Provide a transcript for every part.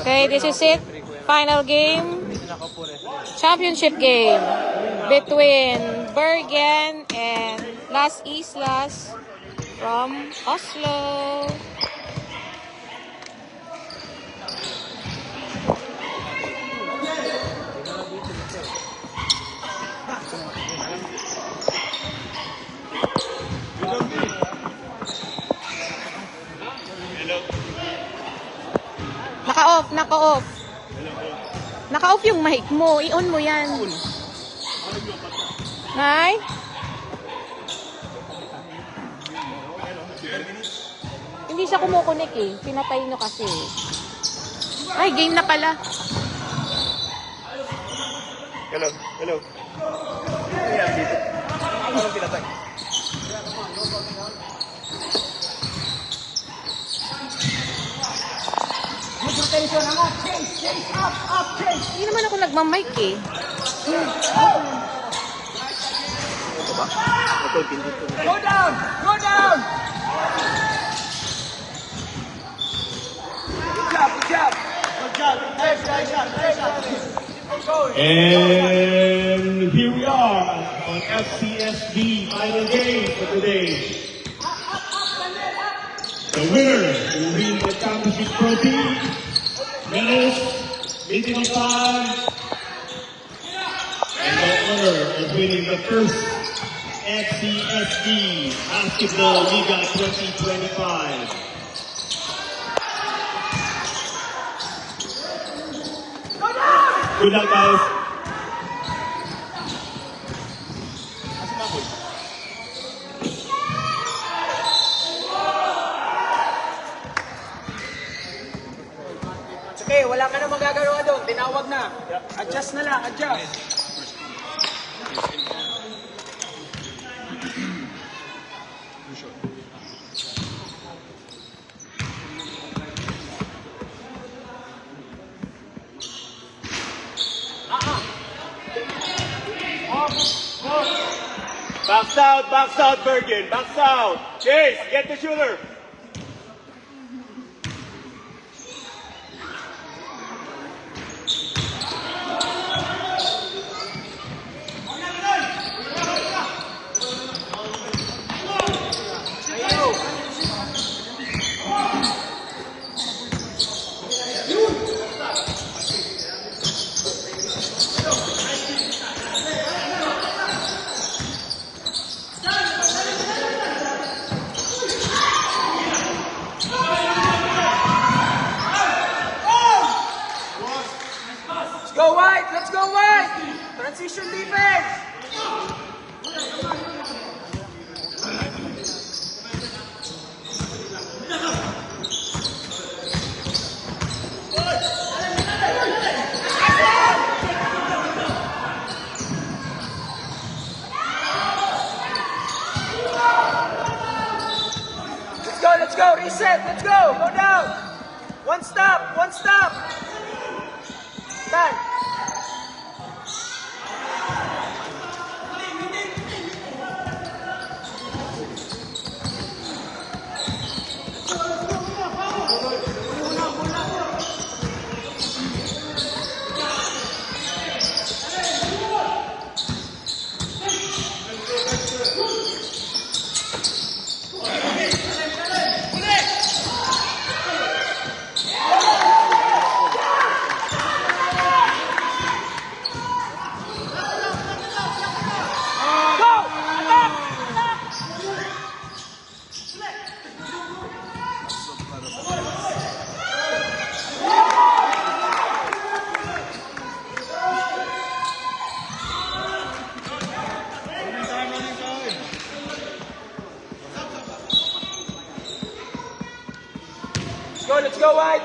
Okay, this is it. Final game. Championship game between Bergen and Las Islas from Oslo. Naka-off, naka-off. Naka-off yung mic mo. I-on mo yan. Nay? Hindi siya kumukunik eh. Pinatay nyo kasi. Ay, game na pala. Hello, hello. Ano pinatay? Hindi naman ako nagmamic eh. Go down! Go down! Good job, good job! Good job, nice shot. And here we are on FCSB final game for today. The winner will win the championship trophy, medals, meeting of five, and the honor of winning the first FCSB Basketball Liga 2025. Good luck, guys. Okay, wala ka na magagawa doon. Tinawag na. Adjust na lang, adjust. Back south, Bergen. Back south. Chase, get the shooter. Go wide! Let's go wide! Transition defense! Let's go! Reset! Let's go! Go down! One stop! One stop! Done! Let's go wide.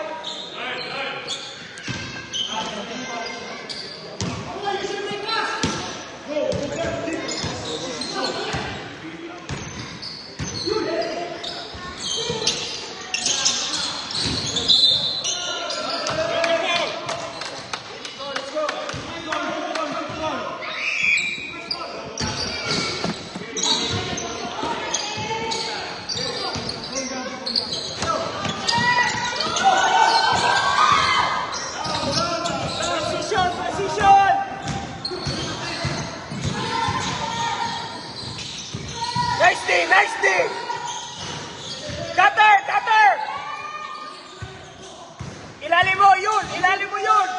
Ilalim mo, yun! Ilalim mo yun!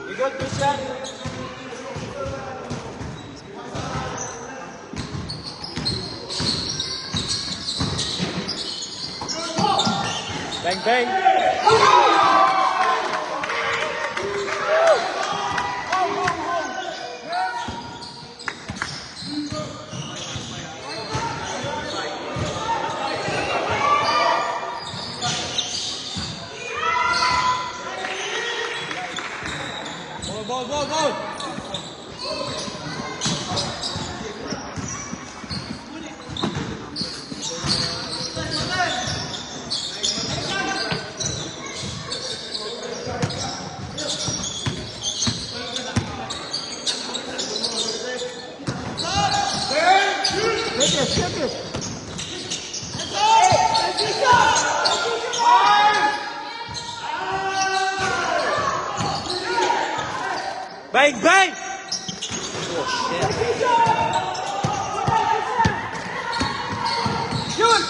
You good, Christian? Bang, bang! Ball, ball, ball! Bang, bang! Oh, shit. Yun!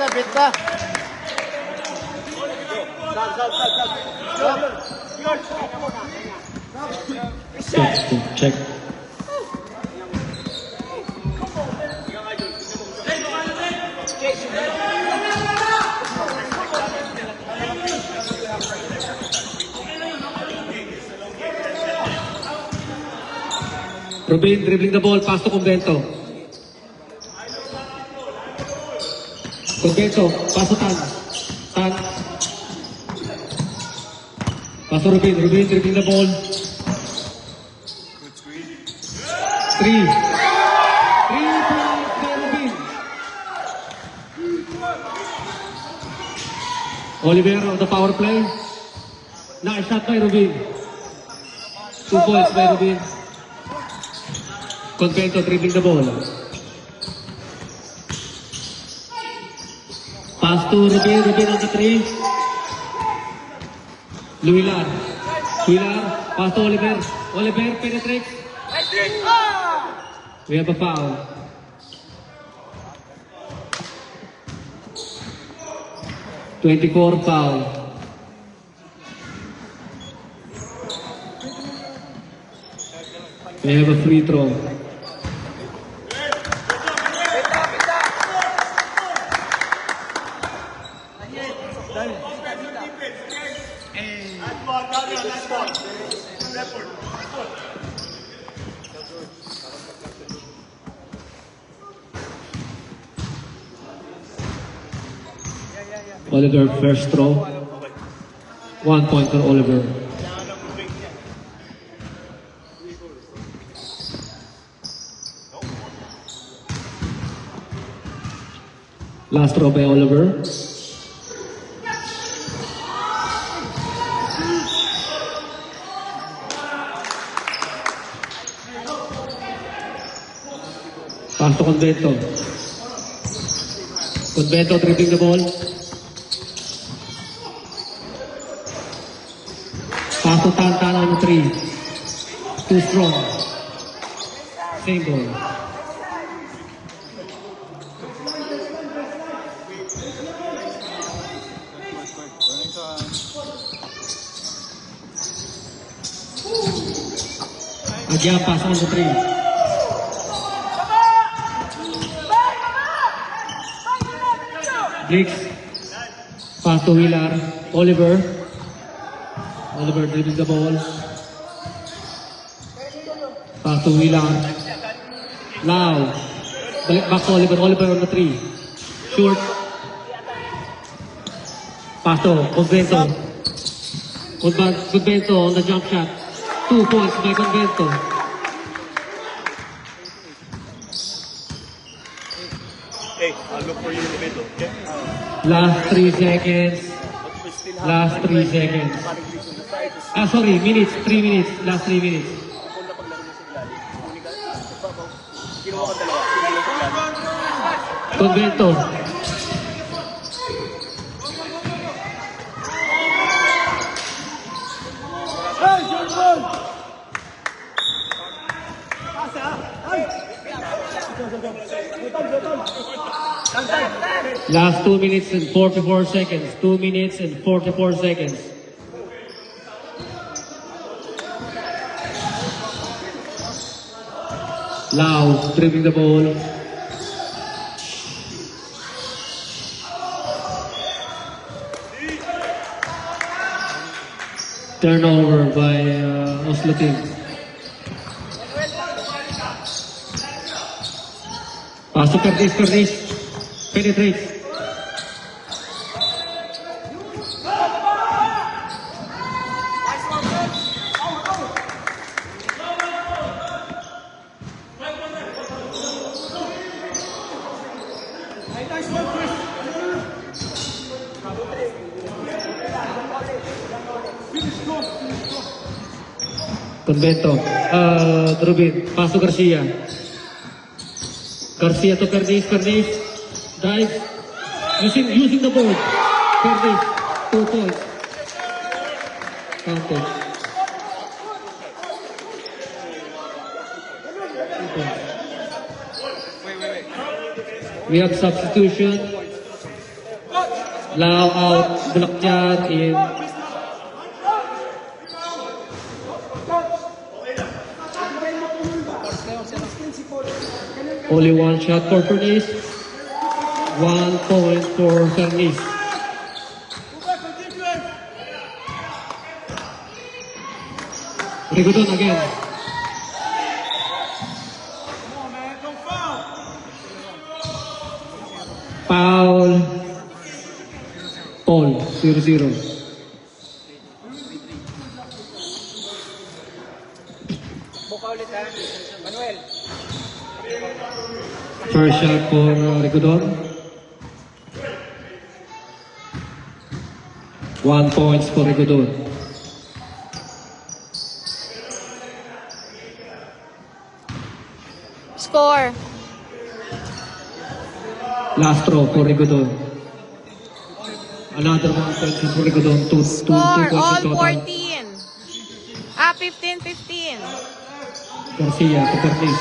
Bit na. Check. Rubin, dribbling the ball, pass to Convento. Convento, pass to Tan. Tan. Pass to Rubin, dribbling the ball. 3 points by Rubin. Oliver on the power play. Nice shot by Rubin. 2 points by Rubin. Convento dribbling the ball. Pass to Rubin on the 3. Luilar, pass to Oliver. Oliver penetrates. We have a foul. .24 foul. We have a free throw. Oliver first throw. 1 point for Oliver. Last throw by Oliver. Pass to Convento. Convento dribbling the ball. Pass to Tan on the 3. Too strong. Same ball. Again, pass on the 3. Blix. Pass to Wheeler. Oliver dribbling the ball. Pass to Wheeler. Lau. Balik back to Oliver. Oliver on the 3. Short. Pass to Convento. Convento on the jump shot. 2 points by Convento. Hey, I'll look for you in the middle, okay? Last 3 seconds. Last 3 seconds. Sorry, minutes. 3 minutes. Last 3 minutes. Kinuha ka dalawa. Convento. Last 2 minutes and 44 seconds. 2 minutes and 44 seconds. Lau dribbling the ball. Turnover by Oslo team. Pass to Perdiz. Penetrates. Convento. Rubin. Pass to Garcia. Garcia to Perdiz. Dive. Using the board. Perdiz. 2 points. Counted. 2 points. We have substitution. Lau out. Bulakyan in. Only 1 shot for Perdiz. 1 point for Perdiz. Rigodon again. Foul. Paul. 0-0. Buka ulit ha. Manuel. First shot for Rigodon. 1 point for Rigodon. Score. Last throw for Rigodon. Another 1 point for Rigodon. 2 Score. points All in total. 14. 15. Garcia to Perdiz.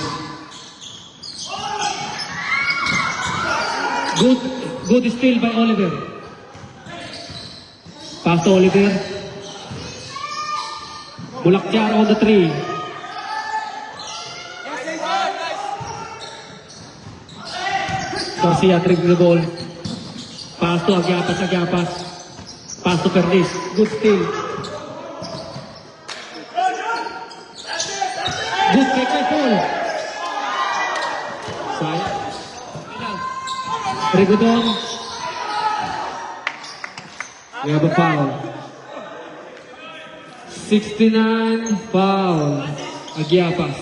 Good steal by Oliver. Pass to Oliver. Bulakyan on the 3. Garcia dribbling the ball. Pass to Agyapas. Pass to Perdiz. Good steal. Good take by Paul. Sayang. Rigodon. We have a foul. 69 foul. Agyapas.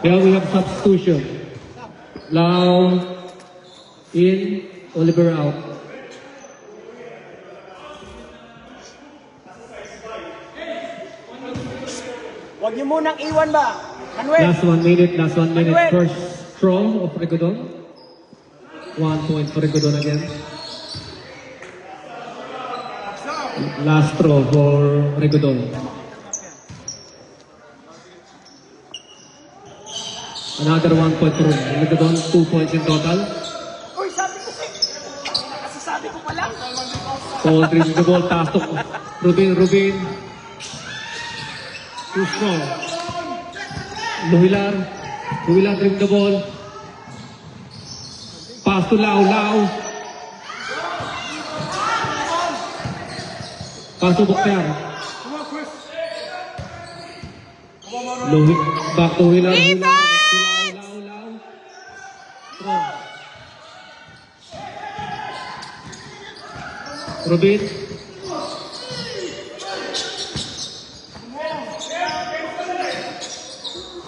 Here we have substitution. Lau in, Oliver out. Huwag niyo munang iwan ba? Manuel. Last 1 minute. Manuel. First throw of Rigodon. 1 point for Rigodon again. Last throw for Rigodon. Another 1 point for Rigodon. 2 points in total. Uy, sabi ko kasi sabi ko pa lang. Paul dribbling the ball. Pass to Rubin. Too strong. Luhilar dribbling the ball. Pass to Lau. Pass to Bukter. Back to Huilar. Lau. Strong. Rubin.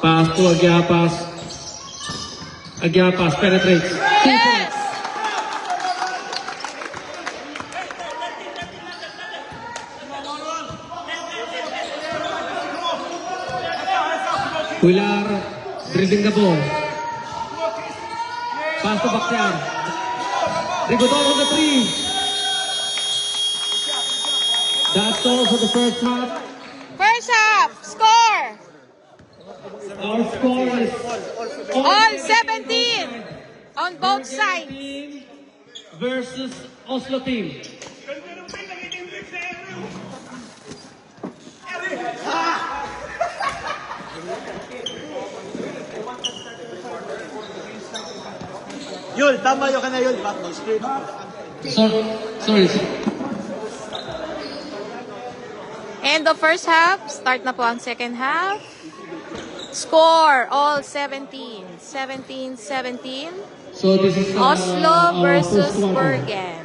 Pass to Agyapas. Agyapas penetrates. 2 Yes! points. Huilar dribbling the ball. Pass to backyard. Rigodon on the three. That's all for the first half. First half, score! Our score is All 17 on both sides. team versus Oslo team. Yul, tama yun ka na Yul. Back no screen. Sorry. End of first half. Start na po ang second half. Score, all 17. 17-17. So this is Oslo our versus first quarter. Bergen.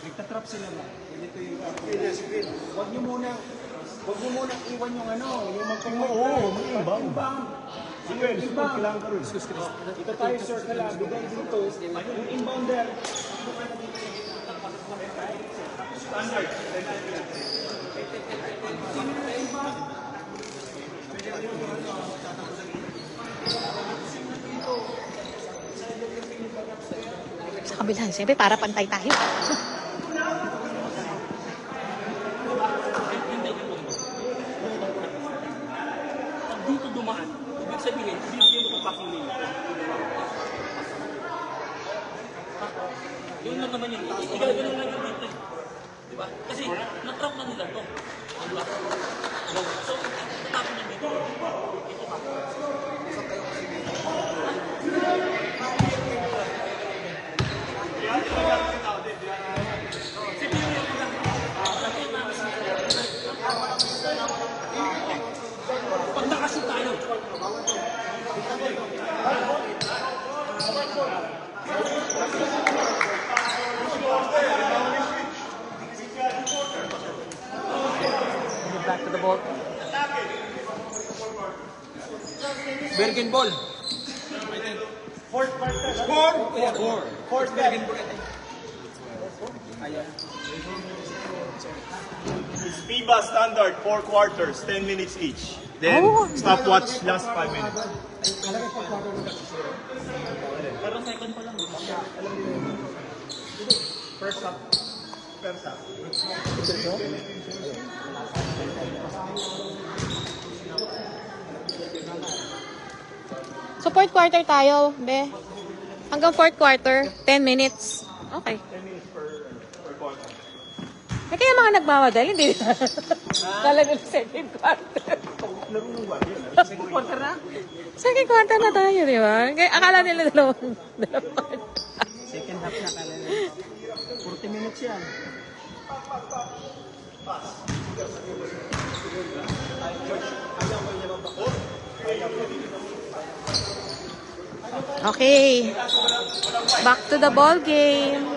Nagtatrap sila ba? Ganito yung screen. Huwag nyo muna iwan yung ano, yung mag-inbound. Sige, support lang ka rin. Ito tayo, sir, ka lang. Bigay dito. Yung inbounder. Standard. Sa kabilang, siyempre para pantay tayo. Pag dito dumaan, ibig sabihin, bibigyan mo itong passing lane. Yun lang naman yun. Igagano lang yun dito. Diba? Kasi natrap na nila to. Diba? So, tatapon na dito. Ito pa. Pag nakashoot tayo, Back to the ball. Bergen ball. Fourth Bergen ball. It's FIBA standard, 4 quarters, 10 minutes each. Then stopwatch last 5 minutes. parang second pa lang. First half. So, fourth quarter tayo, be. Hanggang fourth quarter, 10 minutes. Okay. May kaya mga nagmamadali, hindi na. Talaga na second quarter. Second quarter na. Second quarter na tayo, di ba? Kaya akala nila dalawang Second half na kala na. 40 minutes yan. Okay. Back to the ball game.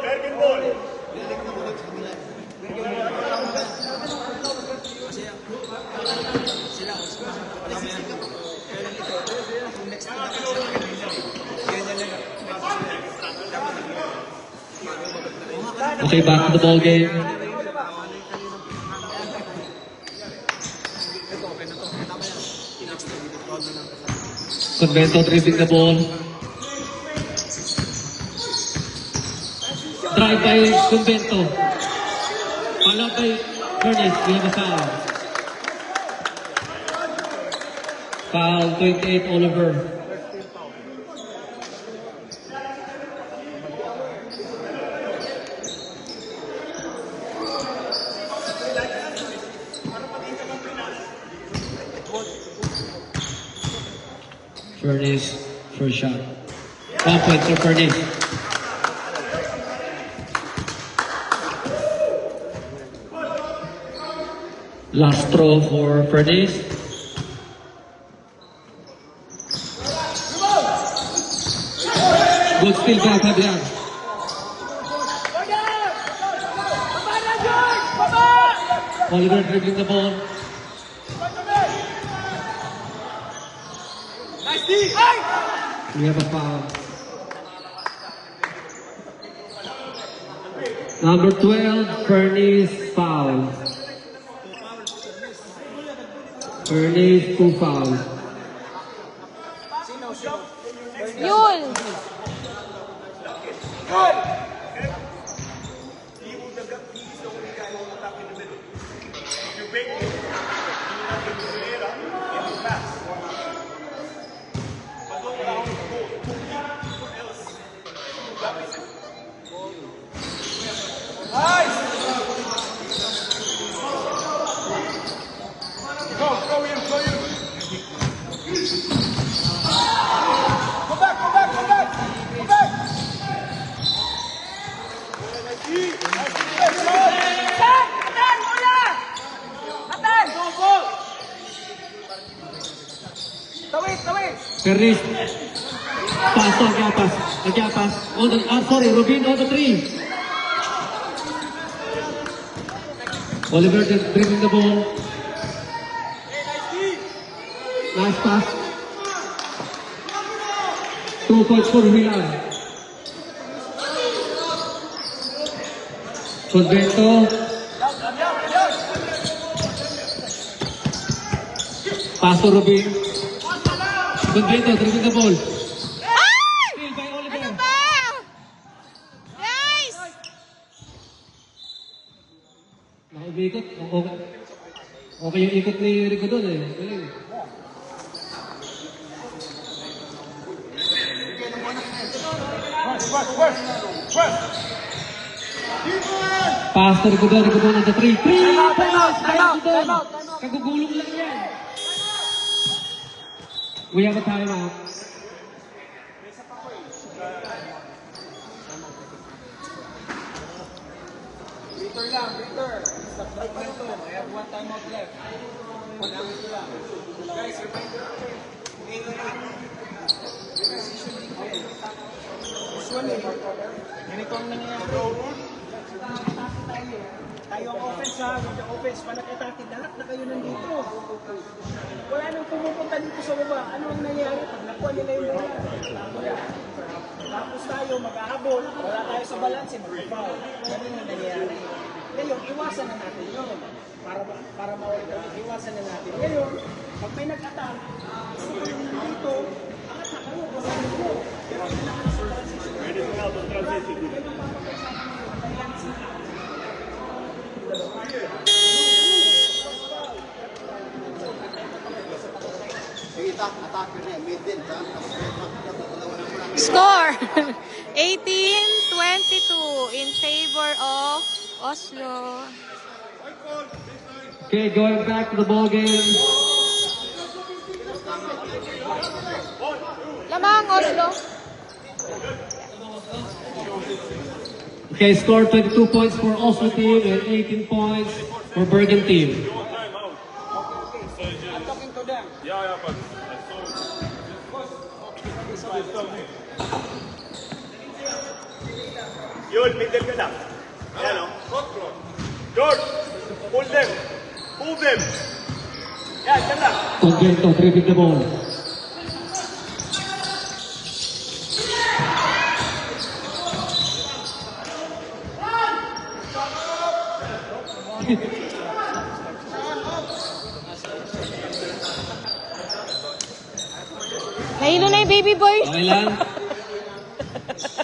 Bergen ball. Okay, back to the ball game. Convento dribbling the ball. Drive by Convento. Follow by Furnace. We have a foul. Foul 28 Oliver. Furnace, first shot. 1 point for Furnace. Last throw for Furnace. Good steal by Fabian. Oliver dribbling the ball. We have a foul. Number 12, Fernie's foul. Fernie's 2 fouls. Yun! Ferris. Pass to Agyapas. On the, sorry, Rubin on the 3. Oliver just dribbling the ball. Nice pass. 2 points for Milan. Convento. Pass to Rubin. Convento dribbling the ball. Ay! Steal by Oliver. Ano ba? Guys! Nakaikot. Okay. Okay yung ikot ni Rico doon eh. Galing. Pass to Rico doon on the 3. 3 points! Kagugulong lang yan. We have a timeout. Victor lang, Victor. Stop the momentum. I have 1 timeout left. 1 minute lang. Guys, reminder. Usually, ganito ang nangyayari. Tayo ang offense ha, with the offense, panag-atake, lahat na kayo nandito. Wala nang pumupunta dito sa baba. Ano ang nangyayari? Pag nakuha nila yung bola. Tapos tayo mag-ahabol, wala tayo sa balanse, mag-foul. Ganun ang nangyayari. Ngayon, iwasan na natin yun. Para mawala kami, iwasan na natin. Ngayon, pag may nag-attack, gusto ko yung dito, angat na kayo, basahin mo. Pero kailangan sa transition. Score 18-22 in favor of Oslo. Okay, going back to the ball game. Lamang Oslo. Okay, score 22 points for Oslo team and 18 points for Bergen team. I'm talking to them. Yun, middle ka lang. Ayan o. George, pull them. Move them. Yan, yan lang. Convento dribbling the ball. Nahilo na yung baby boy. Okay lang.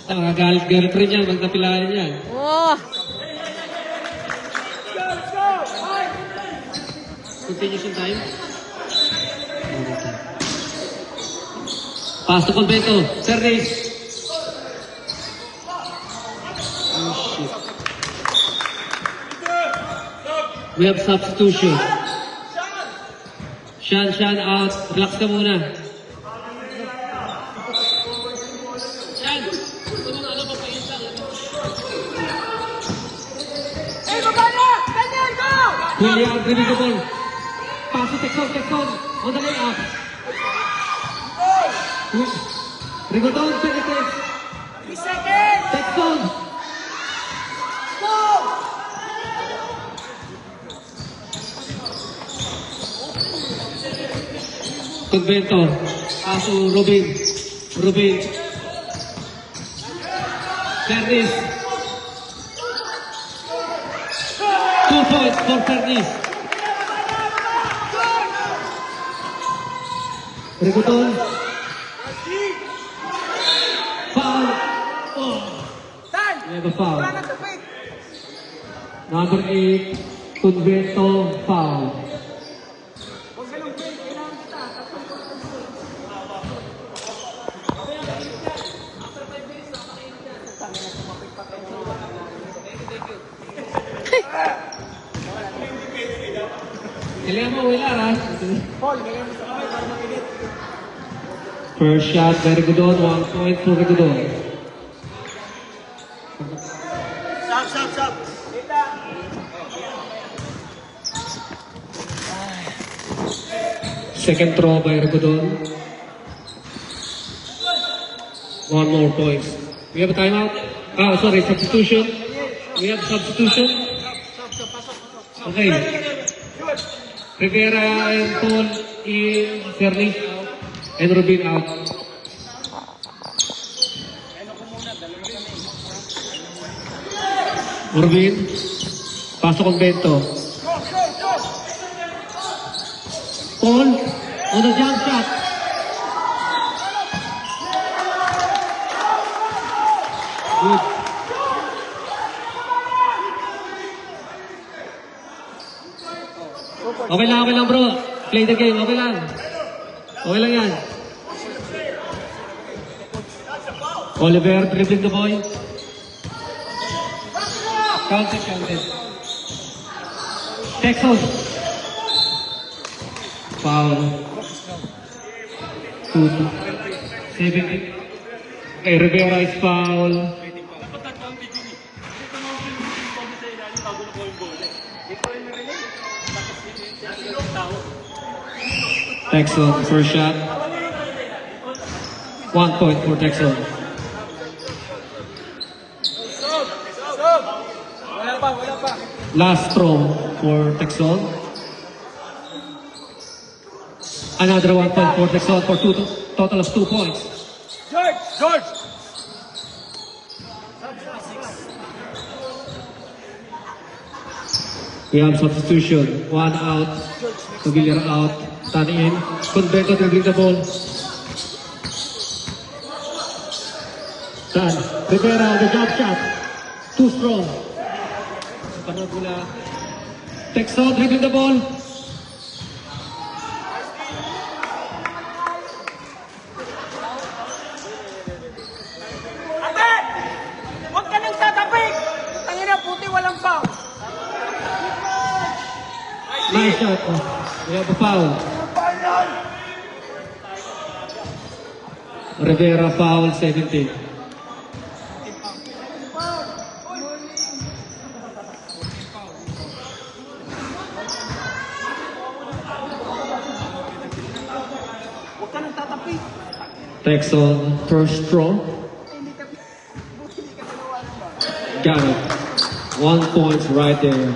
Nakagalit girlfriend yan, pag napilaan yan. Oh, Continuation time. Pass to Convento. Sernes. Oh shit. We have substitution. Shan out. Relax ka muna. Shan! Ano ba pa yun lang? William, dribbling the ball. Pass to Texon. On the layup. Rigodon penetrates. Texon. Convento. Paso Rubin. Rubin. Fernis. 2 points for Fernis. Rigoton. Foul. Oh. We have a foul. Number 8, Convento, foul. Kailangan mo wala, ha? First shot by Rigodon, 1 point for Rigodon. Stop. Second throw by Rigodon. 1 more point. We have a timeout. Ah, sorry, substitution. We have substitution. Okay. Rivera and Paul in, Fernie and Rubin out. Rubin, pasok ang Bento. Paul, on the jump shot. Good. Okay lang bro. Play the game, okay lang. Okay lang yan. Oliver dribbling the boy. Counted. Texas. Foul. 2-7. Okay, Rivera is foul. Texon, first shot. 1 point for Texon. Wala pa. Last throw for Texon. Another 1 point for Texon for total of 2 points. George! We have substitution. 1 out. Tugilera out. Tani in. Convento dribbling the ball. Tan. Rivera on the jump shot. Too strong. Panagula. Texon dribbling the ball. Ate! Huwag ka nang tatapik! Tangina, puti walang foul. Nice shot. Oh. We have a foul. Rivera foul 17. Huwag ka nang tatapik. Texon first throw. Got it. 1 point right there.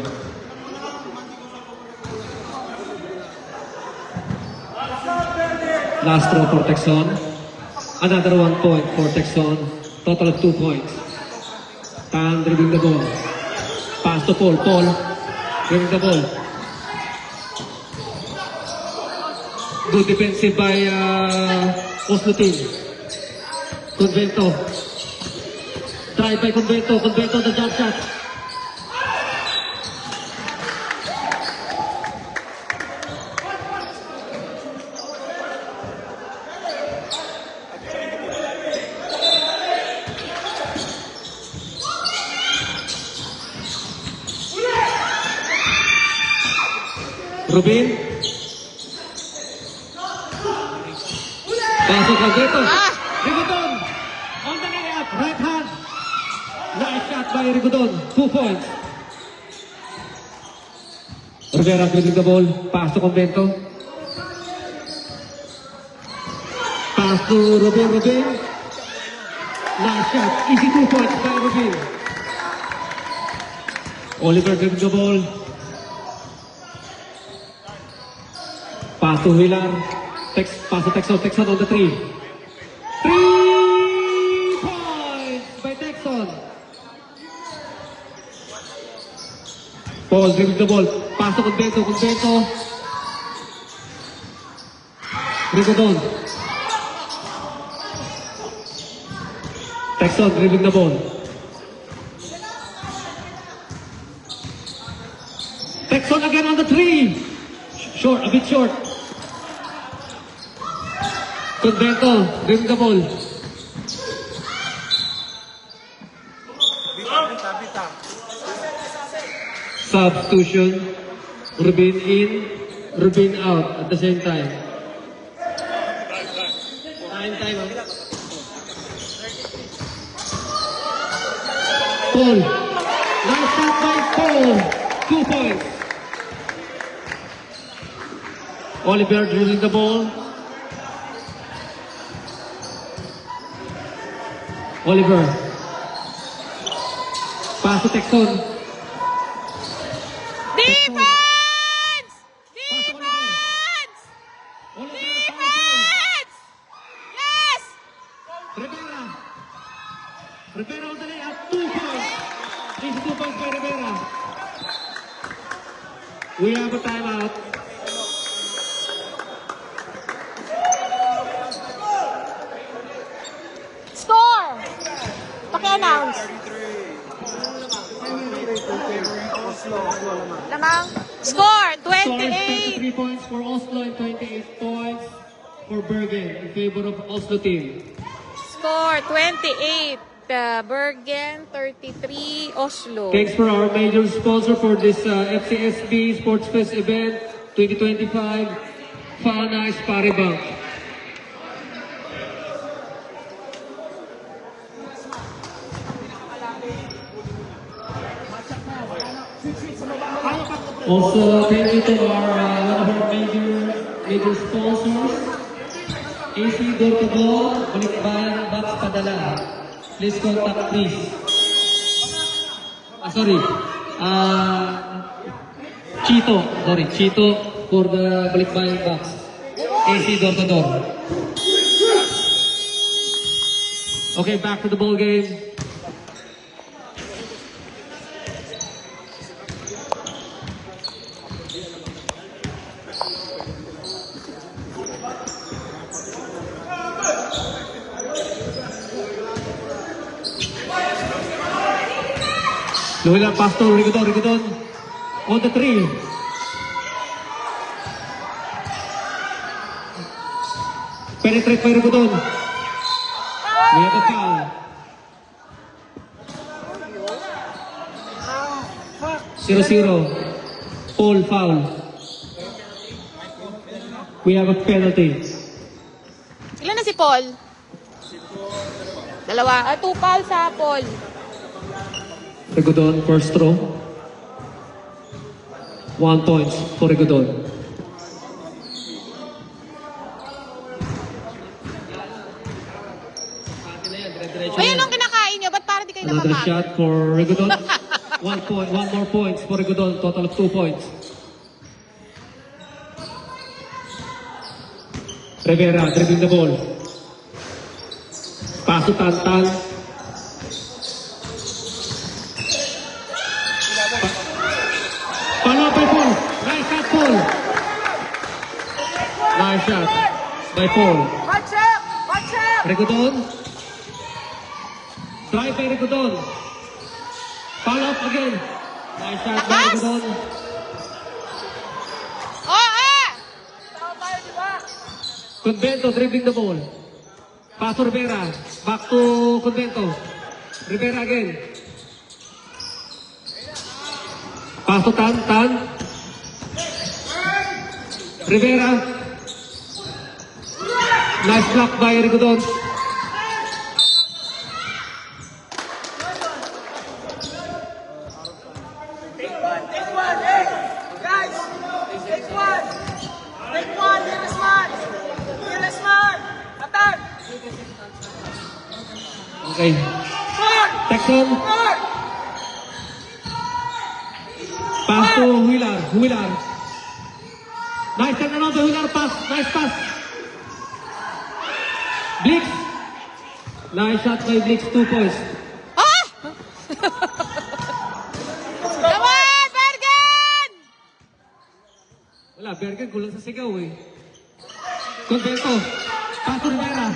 Last throw for Texon. Another 1 point for Texon. Total of 2 points. Tan dribbling the ball. Pass to Paul. Paul dribbling the ball. Good defensive by Oslo team. Convento. Drive by Convento. Convento the jump shot. Rubin. Pasok Convento. Rigodon. On the layup. Right hand. Nice shot by Rigodon. 2 points. Rivera dribbling the ball. Pass to Convento. Pass to Rubin. Nice shot. Easy 2 points by Rubin. Oliver dribbling the ball. Pass to Villar. Pass to Texon on the 3. 3 points by Texon. Paul dribbling the ball. Pass to Convento. Rigodon. Texon dribbling the ball. Texon again on the 3. Short, a bit short. Convento dribbling the ball. Bita. Substitution. Rubin in, Rubin out at the same time. Time. Paul. Nice shot by Paul. 2 points. Oliver dribbling the ball. Oliver. Pass to Texon. Defense! Pass to Oliver. Oliver. Defense! Yes! Rivera on the layup. 2 points. These 2 points by Rivera. We have a timeout. Score! Paki-announce. Lamang. Score! Scores 28! 23 points for Oslo and 28 points for Bergen in favor of Oslo team. Score 28. Bergen 33. Oslo. Thanks for our major sponsor for this FCSB Sports Fest event 2025, Fana Sparibank. Also, thank you to our one of our major sponsors, AC Door-to-Door, Balikbayan Box Padala. Please contact Chris. Chito for the Balikbayan Box. AC Door-to-Door. Okay, back to the ball game. Lola pass to Rigodon on the 3. Penetrate by Rigodon. We have a foul. 0-0. Paul foul. We have a penalty. Ilan na si Paul? Dalawa. 2 foul sa Paul. Rigodon first throw. 1 point for Rigodon. Ayun ang kinakain nyo. Ba't parang di kayo Another napapagod? shot for Rigodon. 1 point, 1 more points for Rigodon. Total of 2 points. Rivera dribbling the ball. Pass to Tantan. Follow up by Paul. Nice shot, Paul. Nice shot by Paul. Watch out! Rigodon. Drive by Rigodon. Follow up again. Nice shot by Lakas! Rigodon. Convento dribbling the ball. Pass to Rivera. Back to Convento. Rivera again. Pass to Tan. Rivera. Nice block by Rigodon. Okay. Texon. Pass to Huilar. Huilar. Nice turnaround to Huilar. Pass. Nice pass. Blix. Nice shot by Blix. 2 points. Ah! Come on, Bergen! Wala, Bergen. Kulang sa sigaw eh. Convento. Pass to Rivera.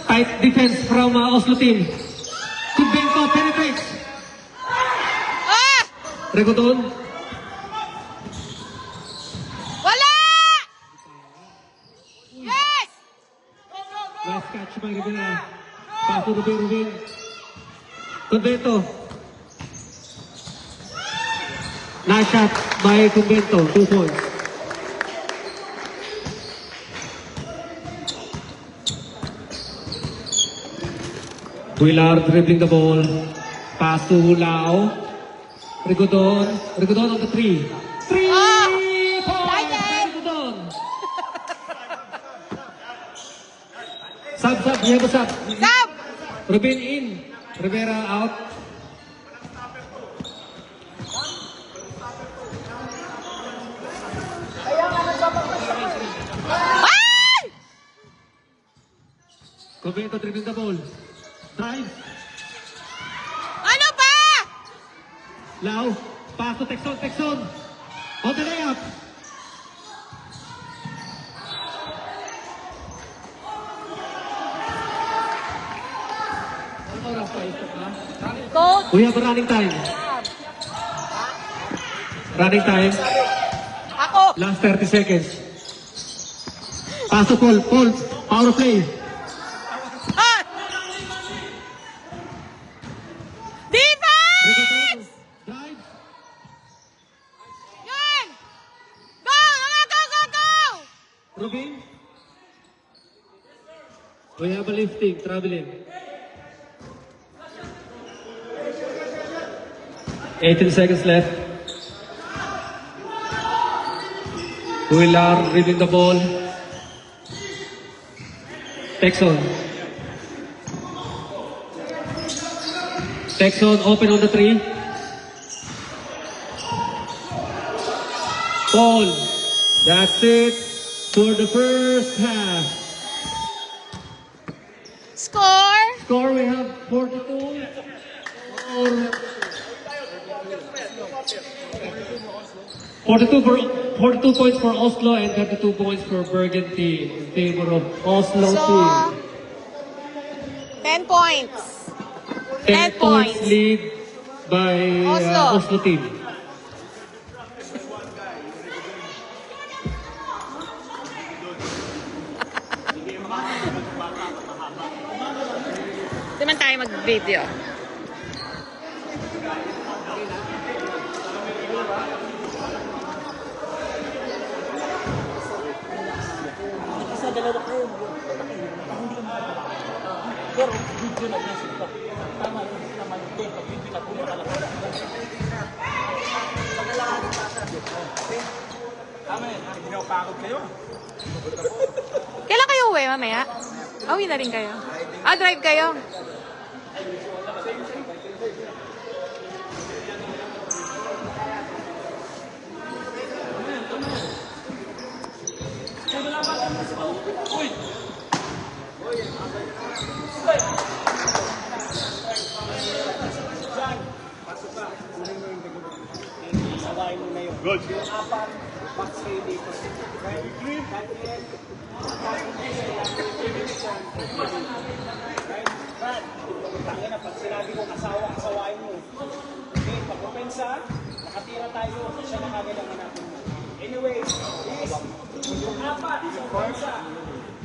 Tight defense from Oslo team. Convento penetrates. Ah! Regodon. Wala! Yes! Nice catch by Rivera. Pass to Rubin. Convento. Nice shot by Convento. 2 points. Huilar dribbling the ball. Pass to Lao. Rigodon. Rigodon on the 3. 3 Ah! points! Tight. Rigodon. Sub. We have a sub. Sab! Rubin in. Rivera out. Ay! Convento dribbling the ball. Drive. Ano ba? Lao. Pass to Texon. Texon. On the layup. Coach, We have a running time. Running time. ako. Last 30 seconds. Pass to Paul. Paul. Power play. Ah! Defense! Rigodon. Drive. Yan! Go! Go! Rubin. We have a lifting. Traveling. 18 seconds left. Huilar dribbling the ball. Texon. Texon open on the 3. Paul. That's it for the first half. Score! Score we have 42 points for Oslo and 32 points for Bergen team in favor of Oslo So, team. 10 points. 10 points points. lead by Oslo. Oslo team. Di man tayo mag-video. Isa, dalawa kayo. Hindi naman. Pero video na message pa. Tama yun. Naman yun. Pag video na pumunta lang. Tama yan. Pinapakot kayo. Kailan kayo uwi mamaya? Uwi na rin kayo. Drive kayo. Sabahin mo na yun. Good. Yung apat, box kayo dito. Right? Brad, tangin na, pag sinabi ko kasawain mo. Okay, pag-opensa, nakatira tayo, siya na kagad ang hanapin mo. Anyway, please, yung apat, yung opensa,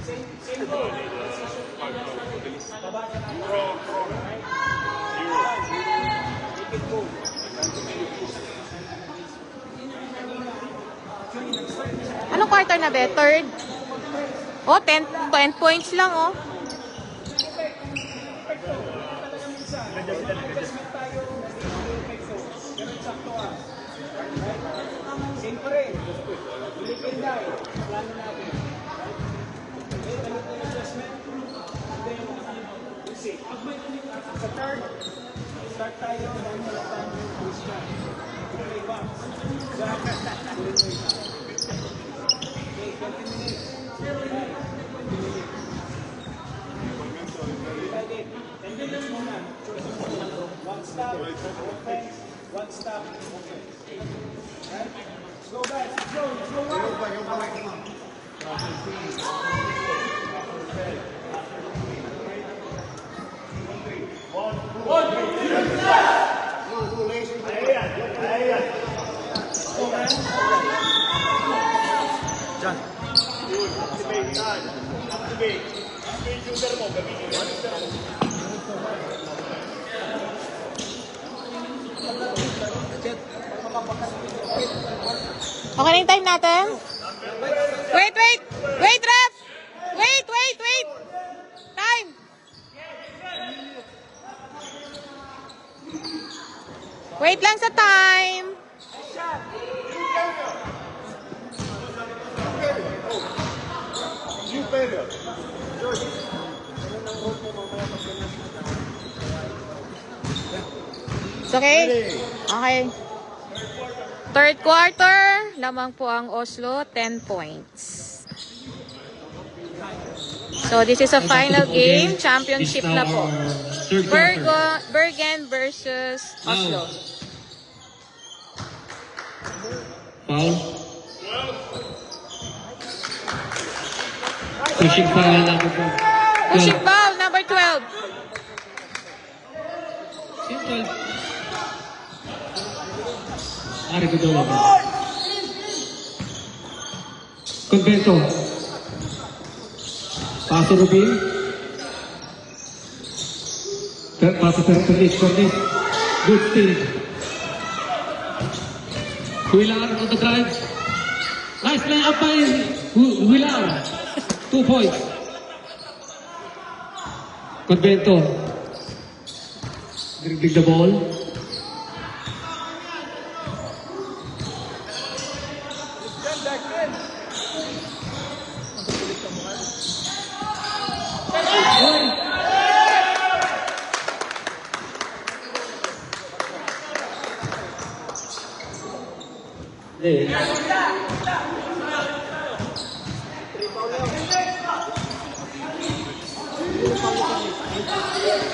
same goal. Baba niya natin. Right? Make it go. Anong quarter na be? Third? Oh, 10 points lang, oh. Same pa rin. Ulitin na eh. Plano natin. Okay, ganito yung adjustment. One stop, offense, one stop, offense. Right? Let's go back, let's go Okay na yung time natin? Wait, wait! Wait, ref! Wait, wait, wait! Time! Wait lang sa time! It's okay? Okay. Third quarter, lamang po ang Oslo, 10 points. So this is a final game, championship na po. Bergen versus Oslo. Foul. Pushing foul number 12. Pushing foul, number 12. Simple. Ari Godola. Convento. Paso Rubin. Paso Perez. Good steal. Huilar on the drive. Nice layup by Huilar. 2 points. Convento. Dribbling the ball.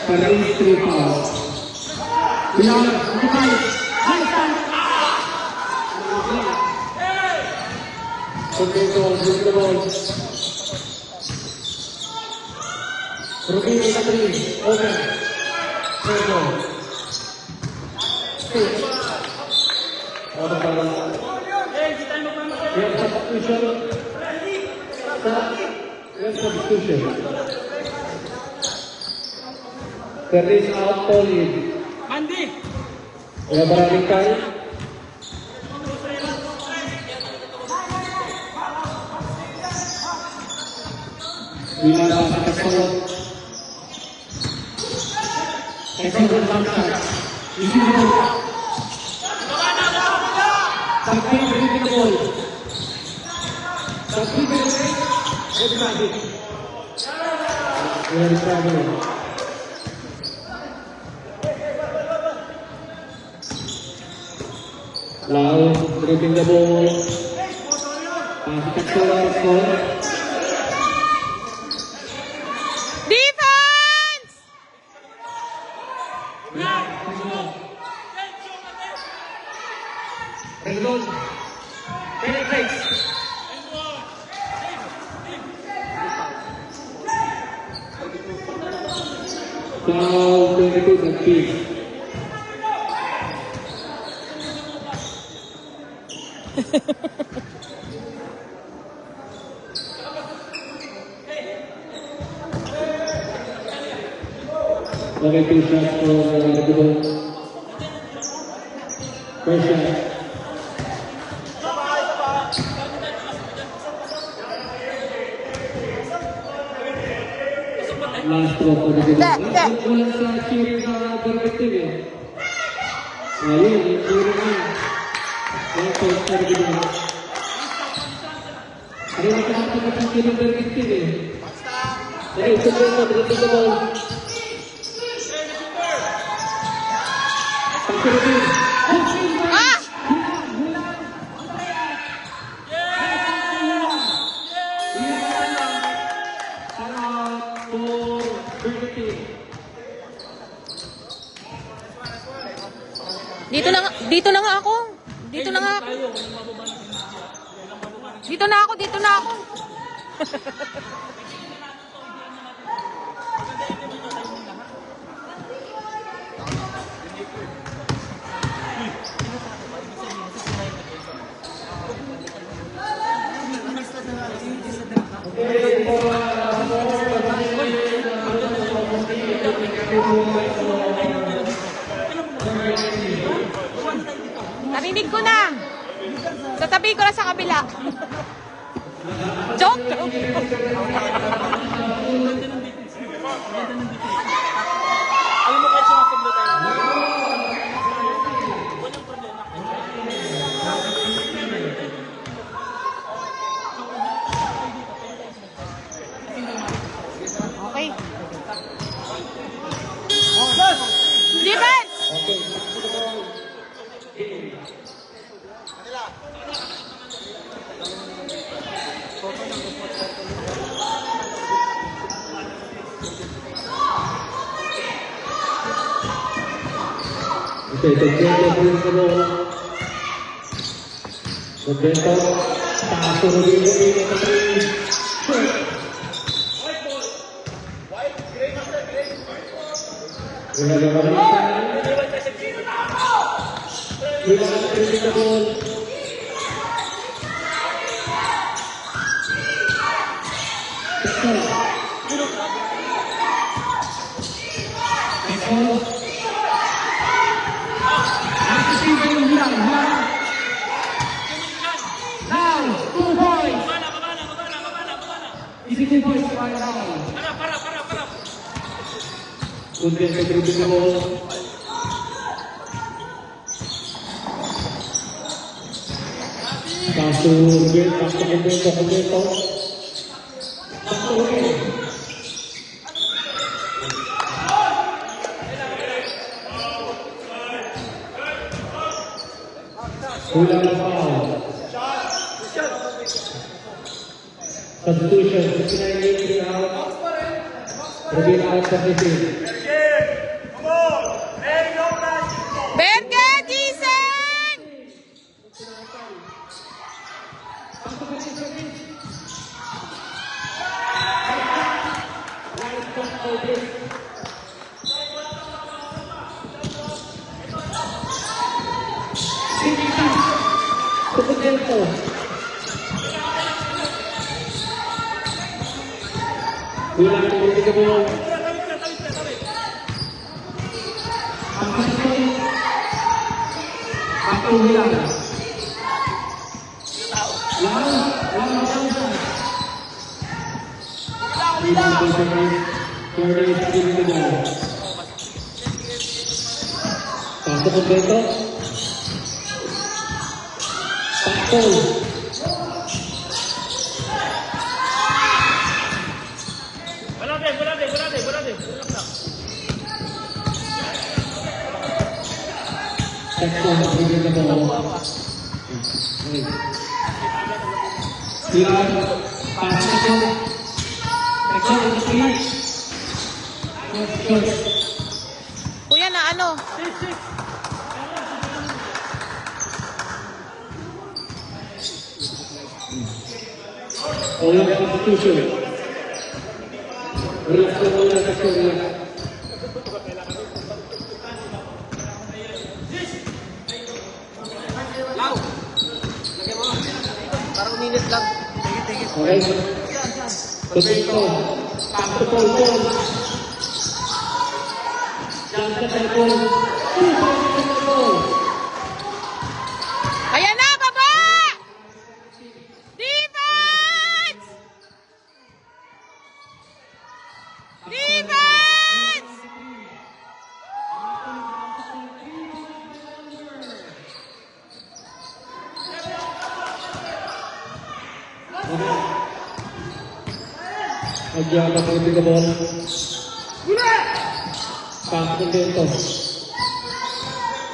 Paris 3 fouls. Huilar on the drive. Convento dribbling the ball. Rubin on the three. Open. Sergio. Out of balance. Yes, substitution. Yes, substitution. Perez out, Paul in. Mandi! Wala maraming time. Wala na sa kasawat. Excellent jump shot. Easy ball. Sakti dribbling the ball. Sakti dribbling. Everybody. Very traveling. Lau dribbling the ball. Score. Defense! Rendon. Penetrates. Foul 22 and 3. Okay, 2 shots for the ball. First shot. Last throw for the ball. Walang sa cheering na perspective eh. Ayun, yung cheering na. One point for the ball. Ayun, nakakapag sa cheering perspective eh. Ayun, super na, dribbling the ball. Ah! Dito na nga ako. Dito na nga ako. Dito na ako. Narinig ko na. Tatabi ko na sa kabila. Joke! Alam mo kahit sumasablo tayo. Walang problema. Okay. Defense! Okay, Tagento brings the ball. Tagento, pass to Rodrigo in the three. We have a running time. We want to bring the ball. Tagento dribbling the ball. Pass to Tagento, pass to Tagento. Pass to Tagento. Kulang na foul. Substitution, 59 minutes out. Rubin out for the team. Berge! Gising! Tagento. Kulang to bring the ball. Paso completo. Paso. Texon bringing the ball. Ilan, pass Texon. Texon in the three. Short. Kuya na ano? Walang substitution. Relax na muna, Texon, relax. Okay. Tagento. Pass to Paul. Jump sa Paul. 2 points in the goal. Ayan na, baba! Defense! Defense! Agyaba putting the ball. Pass to Tagento.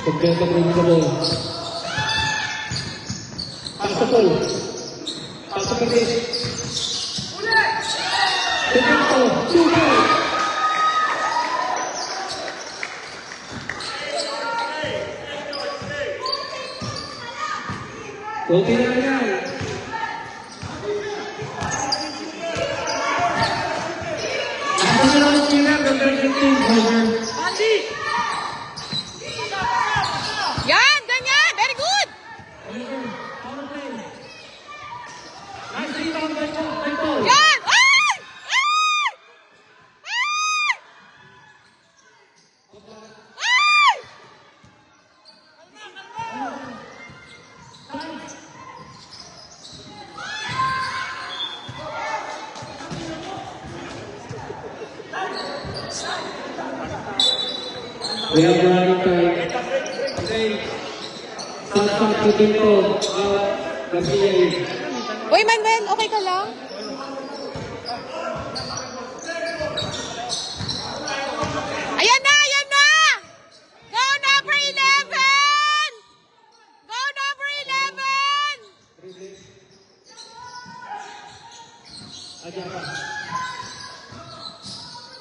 Completo dribbling the ball. Pass to Paul. Pass to Curtis. Completo. 2 points. Kunti na lang yan. Ako na lang sila, ganda ng team, Roger. Yan, ganyan. Very good. Nice rebound by Paul. Yan. Ay! Ay! Ay! Ay! We have running time. Okay. Sunshot to Pinto. The PA. Uy, Manuel, okay ka lang? Ayan na, ayan na! Go number 11! Go number 11! Ajapa.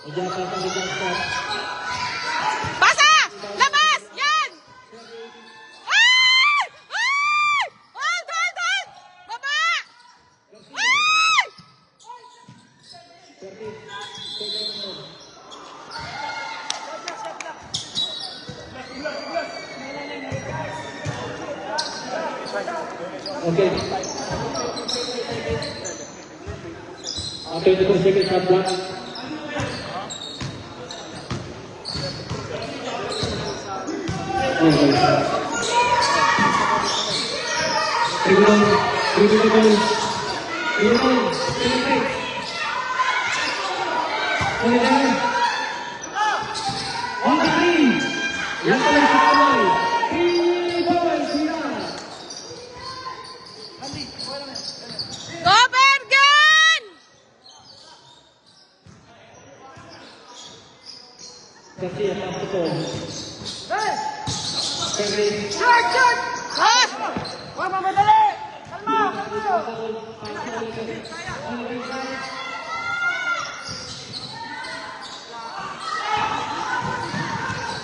Ajapa sa likang stop. Pasa! Labas! Yan! Ay! Ay! Hold, hold, hold! Baba! Ay! Okay. After the 4 seconds shot clock. Okay. Tribunal. On the three. Yan pala yung kamay. 3 points. Go, Bergen! Garcia, pass the ball. Ah!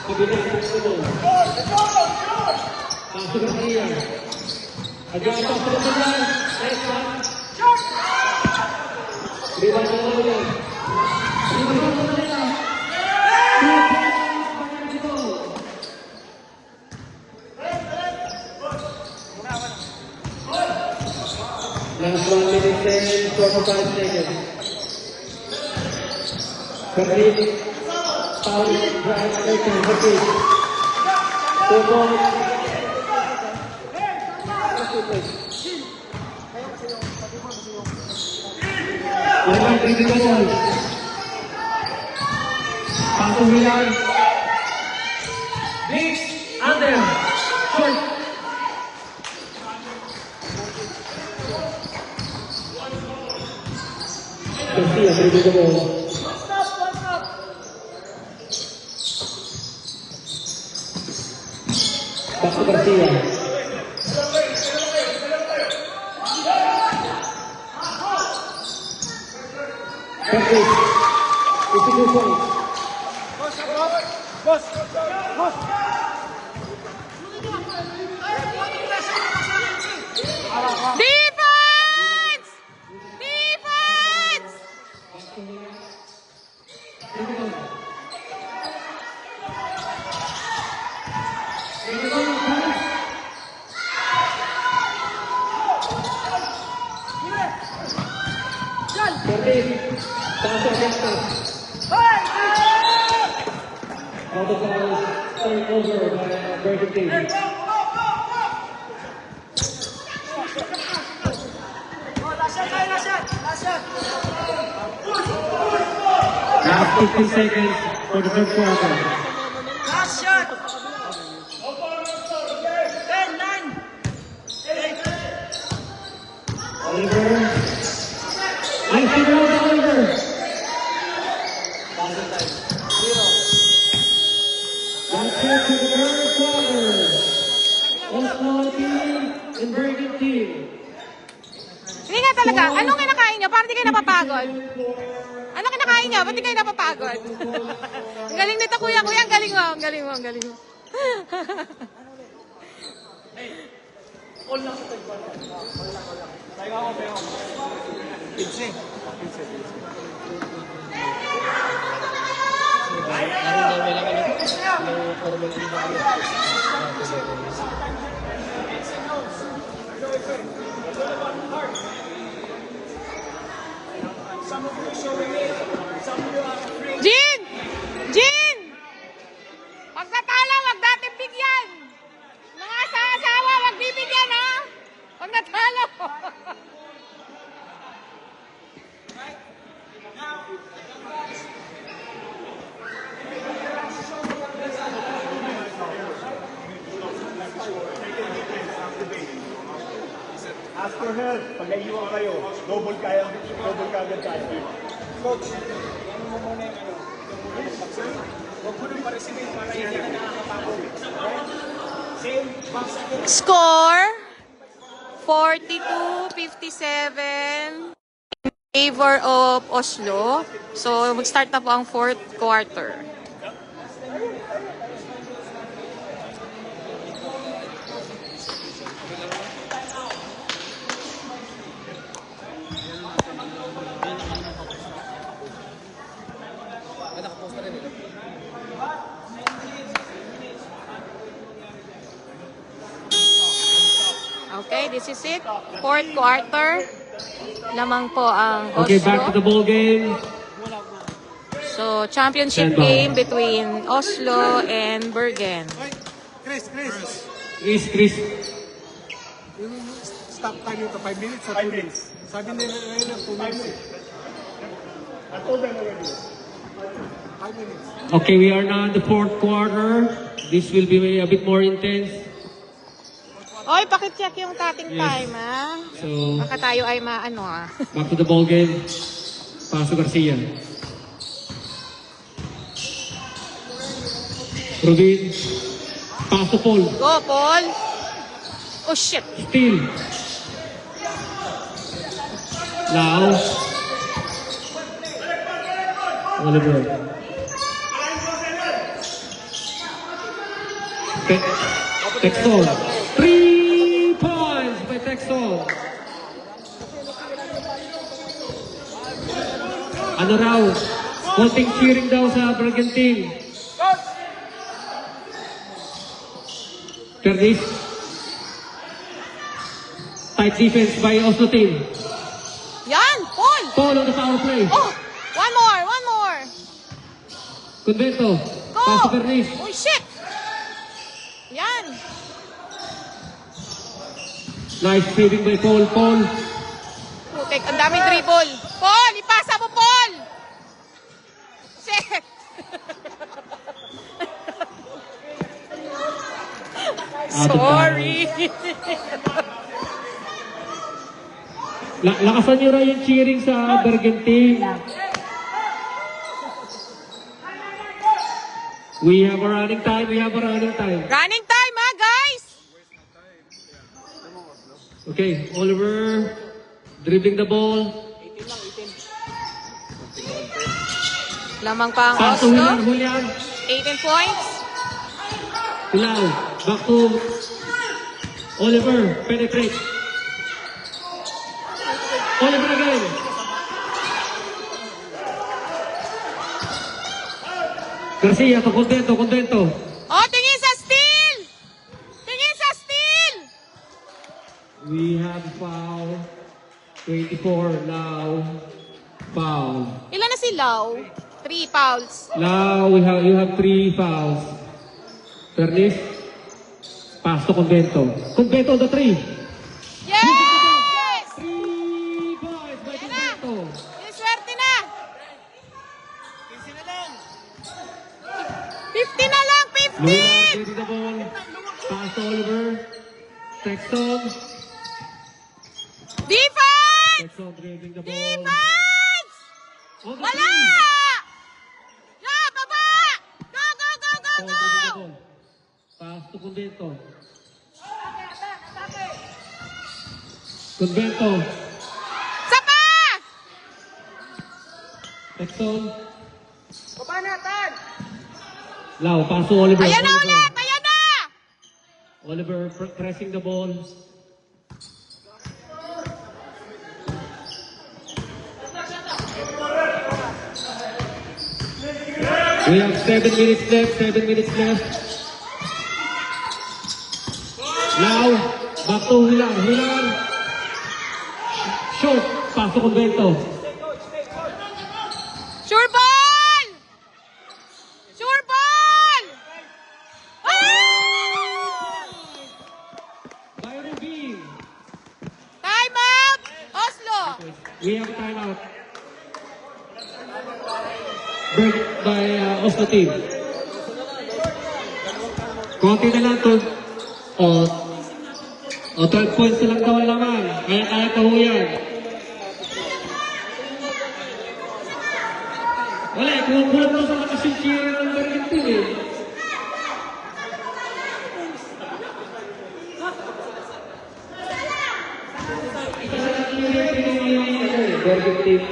Kabila, pass the ball. Pass to Garcia. Again, pass to the ball. Nice one. Rebound to Manila. Rebound to Manila. 2 points by Mexico. Last 1 minute and 45 seconds. Complete. Foul drive taken. Complete. 2 points. One three to go. Pass to Villar. Mix. Under. Short. Garcia, three to the ball. Back to Garcia. Perfect. 52 points. Defense! Defense! Perfect. Pass against us. Out of bounds. Turn over by Burger King. Last 15 seconds for the third quarter. Last shot! 10, 9, 8. Oliver. Nice to go, Oliver. That's get to the third quarter. Oslo team and Bergen team. Hindi nga talaga. Anong kinakain nyo? Parang di kayo napapagod. Anong kinakain nyo? Ba't di kayo napapagod? Ang galing nito, kuya. Kuya, ang galing mo. Ang galing mo. Ang galing mo. Jean! Jean! Pag natalo, wag natin bigyan. Mga asawa, wag bibigyan, ha? Pag natalo. Ask for help. Pag naiiwan kayo, double kagad tayo. Coach, ano mo muna yung ano? Huwag mo nang paresinin para hindi ka nakakapagod. Right? Same, box again. Score 42-57 in favor of Oslo. So, mag-start na po ang fourth quarter. Okay, this is it. Fourth quarter. Lamang po ang Oslo. Okay, back to the ball game. So, championship Stand by. game between Oslo and Bergen. Chris. Chris. Stop time ito, 5 minutes or 2 minutes? Sabi nila ngayon ng 2 minutes. At over already. 5 minutes. Okay, we are now in the fourth quarter. This will be a bit more intense. Oy, pakicheck yung dating Yes. time, ha? So, Baka tayo ay maano, ha? back to the ball game. Paso Garcia. Rubin. Pass to Paul. Go, Paul. Oh, shit. Steal. Now. Oliver. Texon. 3 points by Texon. Ano raw? Konting cheering daw sa Bergen team. Pernis. Tight defense by Oslo team. Yan, Paul. Paul on the power play. Oh, one more. Convento. Go. Pass to Pernis. Oh, shit. Yan. Nice saving by Paul. Paul. Putek, ang daming dribble. Paul, ipasa mo, Paul. Shit. Out of Sorry. Lakasan nyo raw yung cheering sa Bergen team. We have a running time. Running time, ha, guys. Okay, Oliver dribbling the ball. Lamang pa ang Pass to Oslo. Julian. 18 points. Pilau. Back to Oliver. Penetrate. Oliver again. Garcia to Contento. Oh, tingin sa steal. We have foul. 24 now. Foul. Ilan na si Lau? 3 fouls. Now you have 3 fouls. Pernis. Pass to Convento. Convento on the 3. Yes! 3 points by Yan na. Convento. Yung swerte na. 50 na lang, Luila 50! getting the ball. Pass to Oliver. Texton. Defense! Texton dribbling the ball. Defense! On the Wala! 3. Ya, baba! Go! Paul dribbling the ball. Pass to Convento. Convento. Sa pa! Texon. Baba na, Tan! Lau, pass to Oliver. Ayan na ulit! Ayan na! Oliver pressing the ball. We have 7 minutes left, 7 minutes left. Now, back to Hilar. Hilar. Short, pass to Convento. Sure ball! Sure ball! Ah! By Rubin. Time out! Oslo! We have timeout. Break by Oslo team. Konti na lang to. 12 points na lang daw ang laman. Kaya pa ho yan. Wala, kumukuha mo sa makasinchira ng Bergen team eh. Bergen team.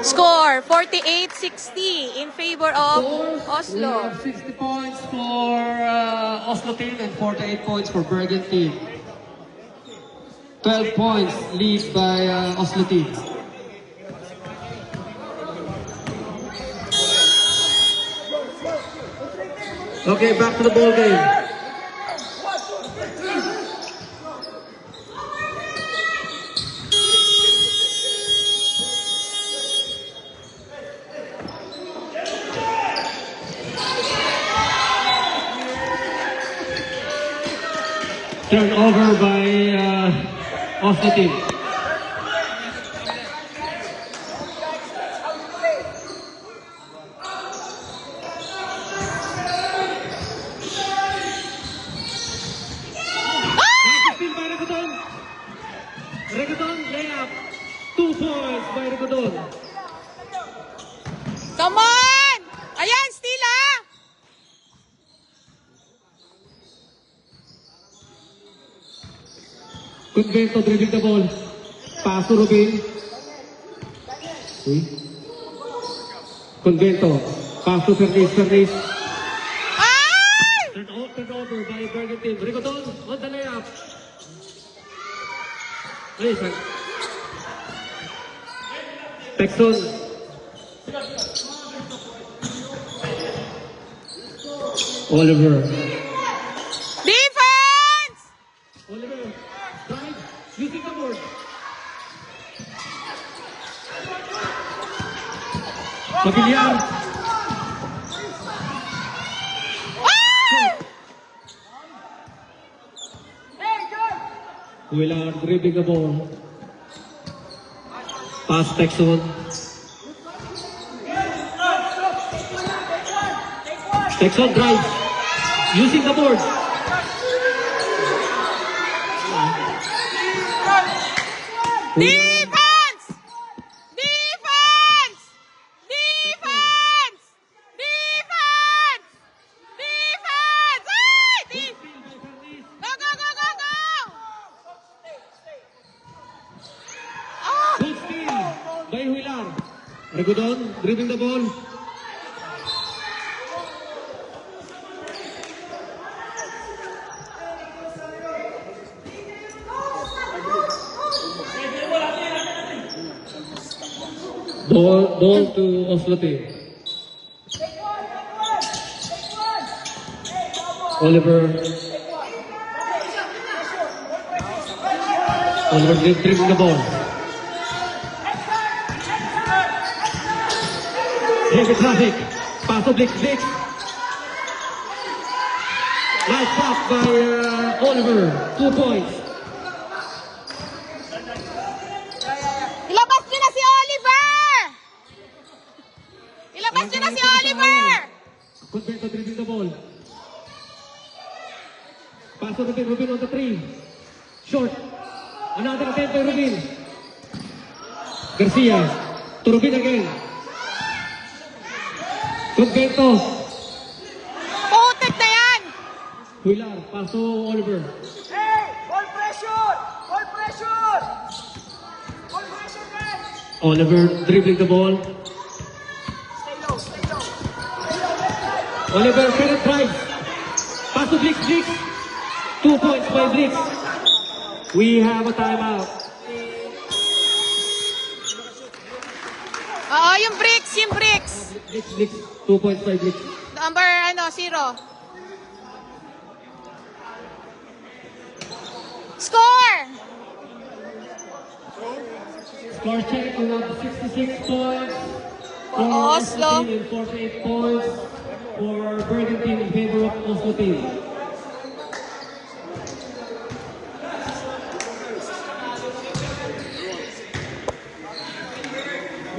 Score 48-60 in favor of We Oslo. have 60 points for Oslo team and 48 points for Bergen team. 12 points lead by Oslo team. Okay, back to the ball game. Turnover by Oslo team. Steal by Regodon. Regodon layup. 2 points by Regodon. Come on! Ayan, steal ah! Convento dribbling the ball. Pass to Rubin. Convento. Pass to Fernis. Fernis. Ay! Turnover by Bergen team. Rigodon on the layup. Ay, Texon. Oliver. Defense! Oliver. Drive. Using the board. Pagiliar. Ay! Willard dribbling the ball. Pass Texon. Texon drive. Using the board. Defense! Defense! Defense! Defense! Defense! Ay! Go, go, go, go, go! Oh! Good steal by Willard. Regodon dribbling the ball. Ball to Oslo team. Oliver. Oliver dribbling the ball. Heavy traffic. Pass to Blix. Blix. Nice pass by Oliver. 2 points. Ilabas niyo na si Oliver! Ilabas niyo na si Oliver! Convento dribbling the ball. Pass to Rubin. Rubin on the 3. Short. Another attempt by Rubin. Garcia. To Rubin again. Convento. Huilar, pass to Oliver. Hey! Ball pressure! Ball pressure! Ball pressure, guys! Oliver dribbling the ball. Stay low, stay low. Oliver, credit drive. Pass to Blix, Blix. 2 points by Blix. We have a timeout. Oo, yung bricks, yung bricks. Blix, Blix. 2 points by Blix. Number, 0. Score! Score check, we have 66 points for Oslo. Oslo team and 48 points for Bergen team in favor of Oslo team.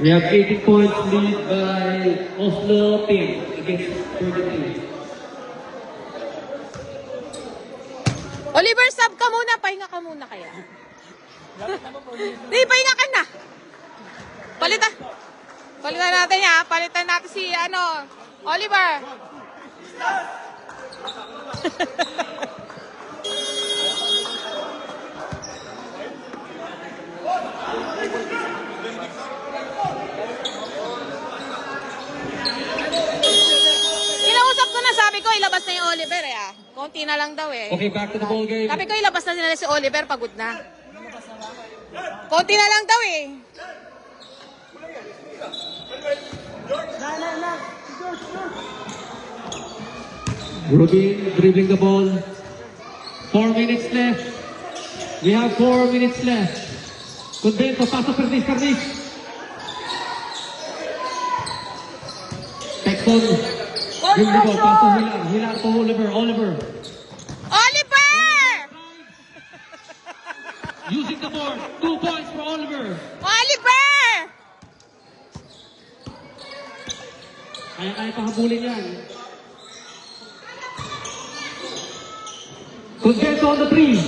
We have 18 points lead by Oslo team against Bergen team. Oliver, sub ka muna. Pahinga ka muna kaya. Di, pahinga ka na. Palitan. Palitan natin ya. Palitan natin si, Oliver. Kinausap ko na, sabi ko, ilabas na yung Oliver Konti na lang daw Okay, back to the ball game. Sabi ko, ilabas na nila si Oliver, pagod na. Konti na lang daw Rubin dribbling the ball. 4 minutes left. We have 4 minutes left. Convento, paso Pernis, Pernis. Texon. Dribbling the ball, paso Hilar. Hilar to Oliver. Oliver. Oliver! Using the board. 2 points for Oliver. Oliver! Kaya pahabulin yan. Convento on the 3.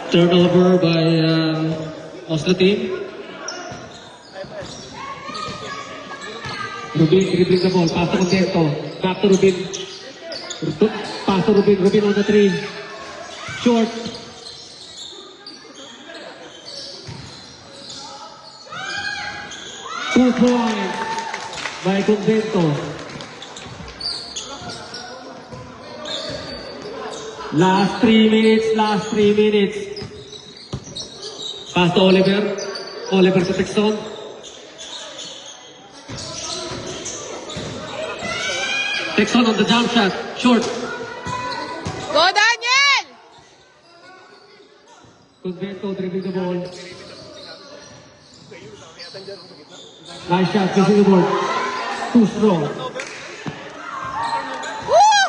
Turnover by Oslo team. Rubin dribbling the ball. Pass to Convento. Back to Rubin. Pass to Rubin. Rubin on the 3. Short. Two points by Convento. Last 3 minutes, last 3 minutes. Pass to Oliver. Oliver to Texon. Texon on the jump shot. Short. Go, Daniel! Convento dribbling the ball. Nice shot, facing the board. Too strong. Woo!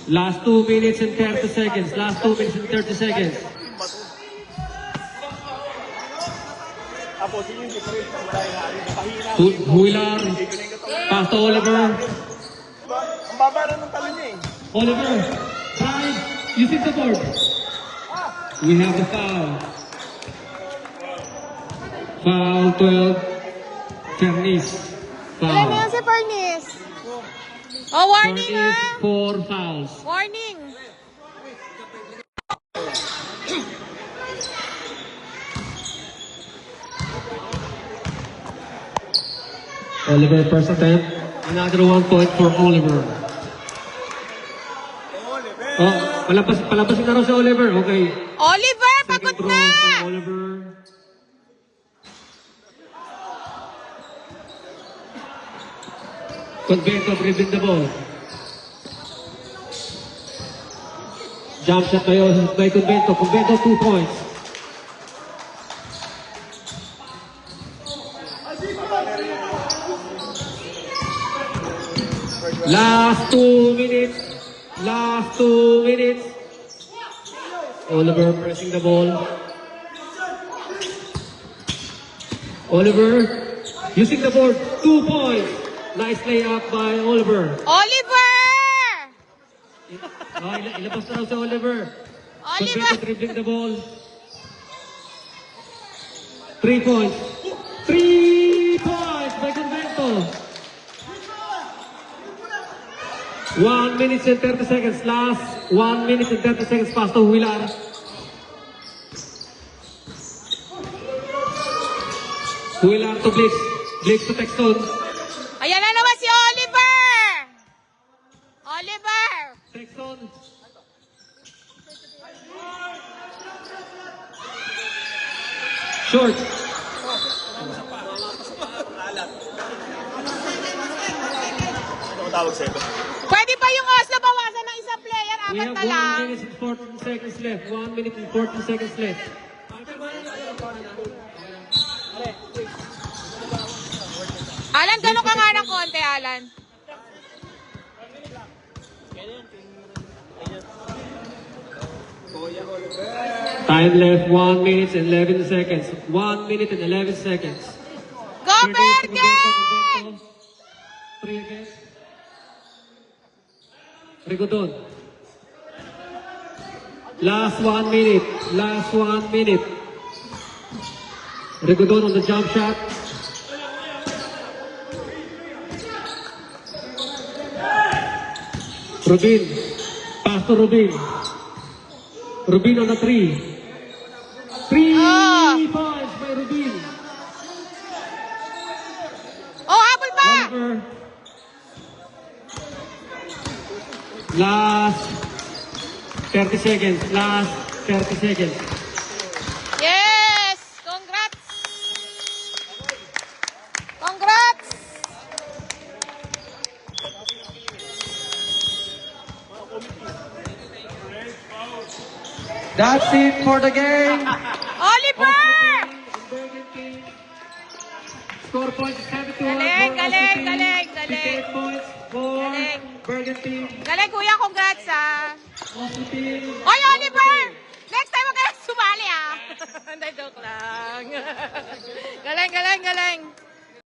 Last 2 minutes and 30 seconds. Last 2 minutes and 30 seconds. Huilar. Pass to Oliver. Ang baba na ng talo niya Oliver. Drive. Using the board. We have the foul. Foul 12. Fernis. Alam mo Foul. yan si Pernis. Oh, warning Fernis, 4 fouls. Warning. Oliver first attempt. Another 1 point for Oliver. Oh, palabasin na raw si Oliver. Okay. Oliver, Second pagod throw na! for Oliver. Convento dribbling the ball. Jump shot by Convento. Convento 2 points. Last 2 minutes. Last 2 minutes. Oliver pressing the ball. Oliver using the board. 2 points. Nice layup by Oliver. Oliver! Oh, ilabas na raw si Oliver. Oliver! Convento dribbling the ball. 3 points. 3 points by Convento. 1 minute and 30 seconds. Last 1 minute and 30 seconds. Pasto Huilar. Huilar to Blix. Blix to Texton. Ayan na naman si Oliver! Oliver! Texton. Short. Pwede pa yung Oslo bawasan ng isang player, We apat have na lang. 1 minute and 14 seconds left. 1 minute and 14 seconds left. Alan, ganun ka nga ng konti, Alan. Time left 1 minute and 11 seconds. 1 minute and 11 seconds. Go, Bergen! 3 again. Rigodon. Last 1 minute. Last 1 minute. Rigodon on the jump shot. Rubin. Pass to Rubin. Rubin on the 3. 3 points by Rubin. Oh, habol pa! Oliver. Last 30 seconds. Last 30 seconds. Yes! Congrats! Congrats! That's it for the game. Oliver! Score points 7 to 1. Galing, galing, galing, galing. 58 points for Galing. Bergen team. Galing, kuya. Congrats, ah. Oslo team. Oy, Oliver! Next time huwag ka na sumali, ah. Hindi, joke lang. Galing, galing, galing.